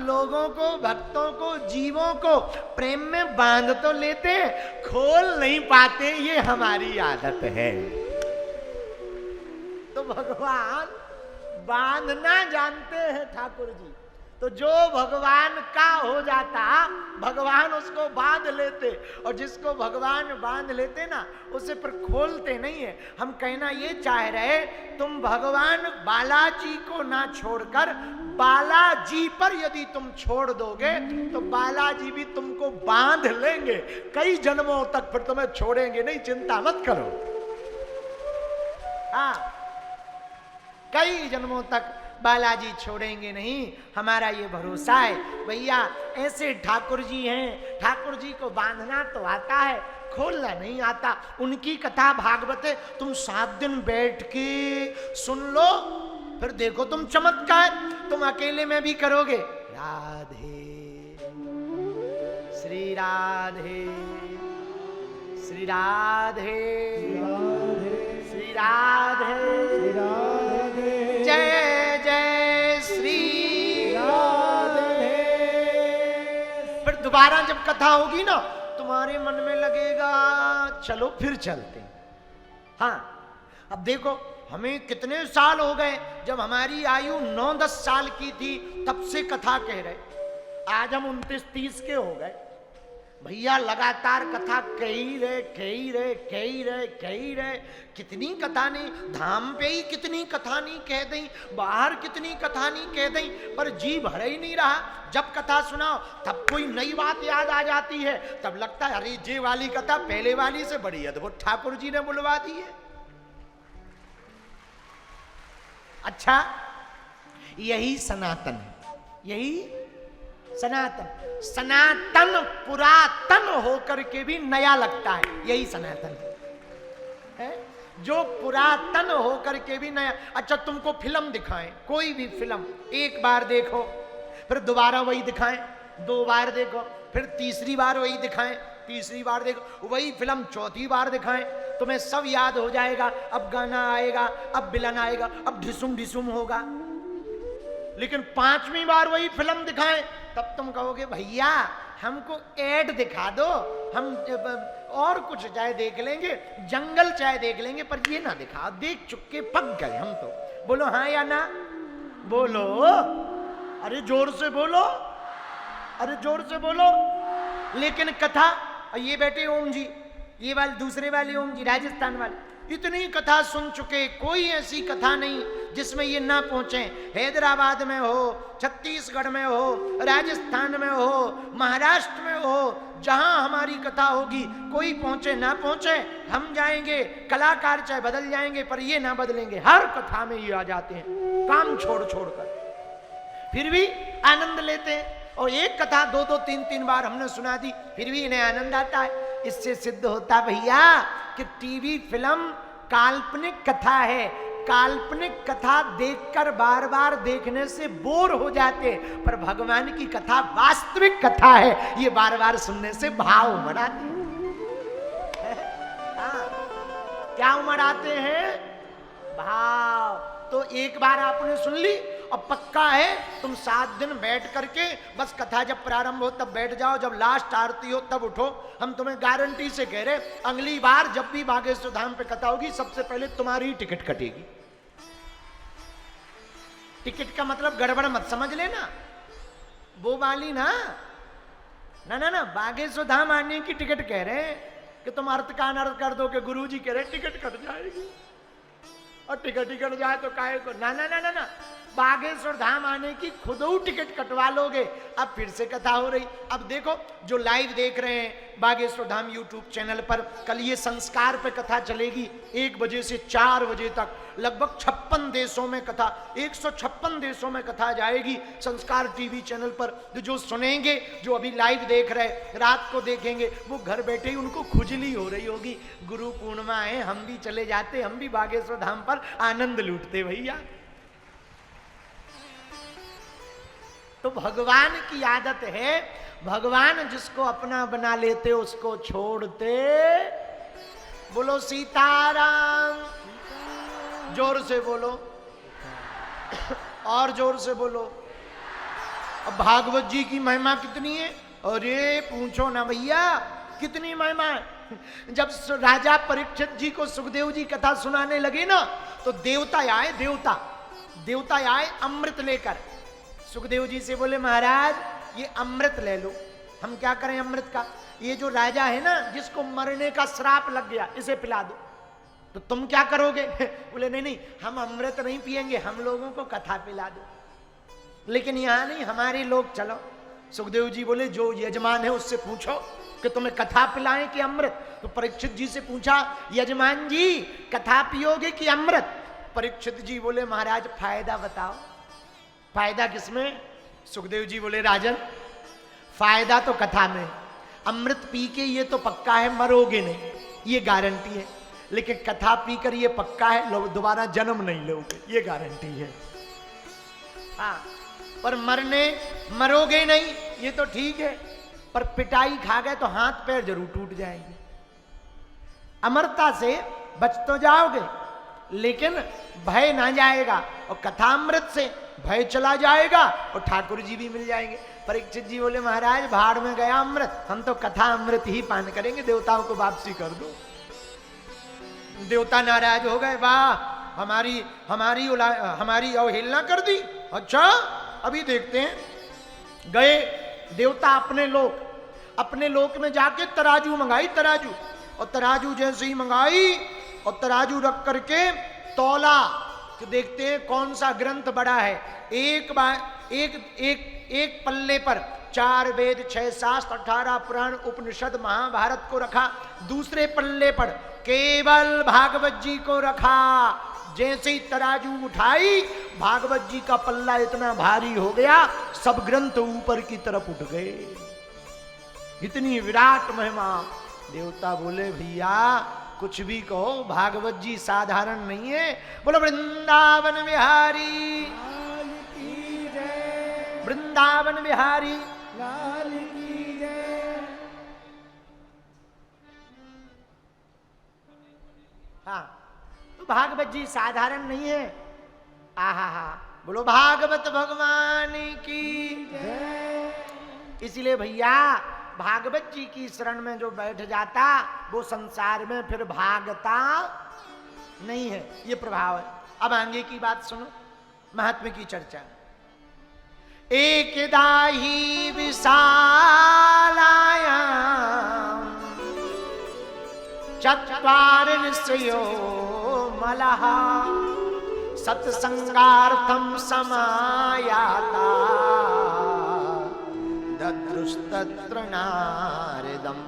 लोगों को, भक्तों को, जीवों को प्रेम में बांध तो लेते हैं, खोल नहीं पाते, ये हमारी आदत है। तो भगवान बांधना जानते हैं ठाकुर जी। तो जो भगवान का हो जाता भगवान उसको बांध लेते, और जिसको भगवान बांध लेते ना उसे पर खोलते नहीं है। हम कहना ये चाह रहे, तुम भगवान बालाजी को ना छोड़कर बालाजी पर यदि तुम छोड़ दोगे तो बालाजी भी तुमको बांध लेंगे कई जन्मों तक, फिर तुम्हें छोड़ेंगे नहीं, चिंता मत करो। हाँ, कई जन्मों तक बालाजी छोड़ेंगे नहीं, हमारा ये भरोसा है। भैया ऐसे ठाकुर जी हैं, ठाकुर जी को बांधना तो आता है, खोलना नहीं आता। उनकी कथा भागवत है, तुम 7 दिन बैठ के सुन लो, फिर देखो तुम चमत्कार, तुम अकेले में भी करोगे। राधे श्री राधे श्री राधे श्री राधे जय जय श्री राधे। फिर दोबारा जब कथा होगी ना तुम्हारे मन में लगेगा चलो फिर चलते। हाँ, अब देखो हमें कितने साल हो गए, जब हमारी आयु 9-10 साल की थी तब से कथा कह रहे, आज हम 29-30 के हो गए। भैया लगातार कथा कही रहे, कितनी कथा नहीं, धाम पे ही कितनी कथा नहीं कह दी, बाहर कितनी कथा नहीं कह दी, पर जी भर ही नहीं रहा। जब कथा सुनाओ तब कोई नई बात याद आ जाती है, तब लगता है अरे ये वाली कथा पहले वाली से बड़ी अद्भुत ठाकुर जी ने बुलवा दी है। अच्छा, यही सनातन है, यही सनातन। सनातन पुरातन होकर के भी नया लगता है, यही सनातन है। जो पुरातन होकर के भी नया। अच्छा, तुमको फिल्म दिखाएं, कोई भी फिल्म, एक बार देखो फिर दोबारा वही दिखाएं, 2 बार देखो, फिर तीसरी बार वही दिखाएं, तीसरी बार देखो, वही फिल्म चौथी बार दिखाएं, तुम्हें सब याद हो जाएगा। अब गाना आएगा, अब विलन आएगा, अब ढिसुम ढिसुम होगा। लेकिन 5वीं बार वही फिल्म दिखाएं तब तुम कहोगे भैया हमको ऐड दिखा दो, हम और कुछ चाहे देख लेंगे, जंगल चाहे देख लेंगे, पर ये ना दिखा, देख चुके पक गए हम तो। बोलो हाँ या ना, बोलो, अरे जोर से बोलो, अरे जोर से बोलो। लेकिन कथा, ये बैठे ओम जी, ये वाले दूसरे वाले ओम जी राजस्थान वाले, इतनी कथा सुन चुके, कोई ऐसी कथा नहीं जिसमें ये ना पहुंचे। हैदराबाद में हो, छत्तीसगढ़ में हो, राजस्थान में हो, महाराष्ट्र में हो, जहां हमारी कथा होगी कोई पहुंचे ना पहुंचे, हम जाएंगे, कलाकार चाहे बदल जाएंगे पर ये ना बदलेंगे। हर कथा में ये आ जाते हैं, काम छोड़ छोड़ कर, फिर भी आनंद लेते हैं। और एक कथा 2-2, 3-3 बार हमने सुना दी, फिर भी इन्हें आनंद आता है। इससे सिद्ध होता भैया कि टीवी फिल्म काल्पनिक कथा है। काल्पनिक कथा देखकर बार बार देखने से बोर हो जाते, पर भगवान की कथा वास्तविक कथा है, ये बार बार सुनने से भाव उमड़ाते हैं। क्या उमड़ाते हैं? भाव। तो एक बार आपने सुन ली और पक्का है तुम 7 दिन बैठ करके बस कथा जब प्रारंभ हो तब बैठ जाओ, जब लास्ट आरती हो तब उठो। हम तुम्हें गारंटी से कह रहे, अगली बार जब भी बागेश्वर धाम पे कथा होगी सबसे पहले तुम्हारी टिकट कटेगी। टिकट का मतलब गड़बड़ मत समझ लेना, वो वाली ना ना ना ना, बागेश्वर धाम आने की टिकट कह रहे हैं कि तुम अर्थ का अनर्थ कर दो कि गुरुजी कह रहे टिकट कट जाएगी, और टिकट ही कट जाए तो काहे को। ना ना ना ना ना, बागेश्वर धाम आने की खुद टिकट कटवा लोगे। अब फिर से कथा हो रही। अब देखो जो लाइव देख रहे हैं बागेश्वर धाम यूट्यूब चैनल पर, कल ये संस्कार पे कथा चलेगी 1 बजे से 4 बजे तक। लगभग 56 देशों में कथा, 156 देशों में कथा जाएगी संस्कार टीवी चैनल पर। जो सुनेंगे, जो अभी लाइव देख रहे, रात को देखेंगे, वो घर बैठे ही उनको खुजली हो रही होगी, गुरु पूर्णिमा है, हम भी चले जाते, हम भी बागेश्वर धाम पर आनंद लूटते भैया। तो भगवान की आदत है, भगवान जिसको अपना बना लेते उसको छोड़ते। बोलो सीताराम, जोर से बोलो, और जोर से बोलो। अब भागवत जी की महिमा कितनी है? अरे पूछो ना भैया, कितनी महिमा है। जब राजा परीक्षित जी को सुखदेव जी कथा सुनाने लगे ना, तो देवता आए, देवता आए अमृत लेकर। सुखदेव जी से बोले महाराज ये अमृत ले लो। हम क्या करें अमृत का? ये जो राजा है ना, जिसको मरने का श्राप लग गया, इसे पिला दो। तो तुम क्या करोगे? बोले नहीं नहीं, हम अमृत नहीं पिएंगे, हम लोगों को कथा पिला दो। लेकिन यहां नहीं, हमारे लोग चलो। सुखदेव जी बोले जो यजमान है उससे पूछो कि तुम्हें कथा पिलाएं कि अमृत। तो परीक्षित जी से पूछा, यजमान जी कथा पियोगे कि अमृत? परीक्षित जी बोले महाराज फायदा बताओ। फायदा किसमें? सुखदेव जी बोले राजन फायदा तो कथा में, अमृत पी के ये तो पक्का है मरोगे नहीं, ये गारंटी है। लेकिन कथा पीकर ये पक्का है दोबारा जन्म नहीं लोगे, ये गारंटी है। हाँ, पर मरोगे नहीं ये तो ठीक है, पर पिटाई खा गए तो हाथ पैर जरूर टूट जाएंगे। अमरता से बच तो जाओगे लेकिन भय ना जाएगा, और कथामृत से भय चला जाएगा और ठाकुर जी भी मिल जाएंगे। परीक्षित जी बोले महाराज भाड़ में गया अमृत, हम तो कथा अमृत ही पान करेंगे, देवताओं को वापसी कर दो। देवता नाराज हो गए, वाह हमारी अवहेलना कर दी। अच्छा अभी देखते हैं। गए देवता अपने लोक में जाके तराजू मंगाई, और तराजू जैसे ही मंगाई और तराजू रख करके तौला कि देखते हैं कौन सा ग्रंथ बड़ा है। एक पल्ले पर 4 वेद 6 शास्त्र 18 पुराण उपनिषद महाभारत को रखा, दूसरे पल्ले पर केवल भागवत जी को रखा। जैसे ही तराजू उठाई, भागवत जी का पल्ला इतना भारी हो गया, सब ग्रंथ ऊपर की तरफ उठ गए। इतनी विराट महिमा। देवता बोले भैया कुछ भी कहो, भागवत जी साधारण नहीं है। बोलो वृंदावन बिहारी वृंदावन बिहारी लाल की जय। हाँ, तो भागवत जी साधारण नहीं है। आहा हा, बोलो भागवत भगवान की जय। इसलिए भैया भागवत जी की शरण में जो बैठ जाता वो संसार में फिर भागता नहीं है, ये प्रभाव है। अब आगे की बात सुनो, महात्म्य की चर्चा। एकदा ही विशालायां चत्वार ऋषयो मलः सत्संगार्थम समायाता ददृष्टत्र नारदम्।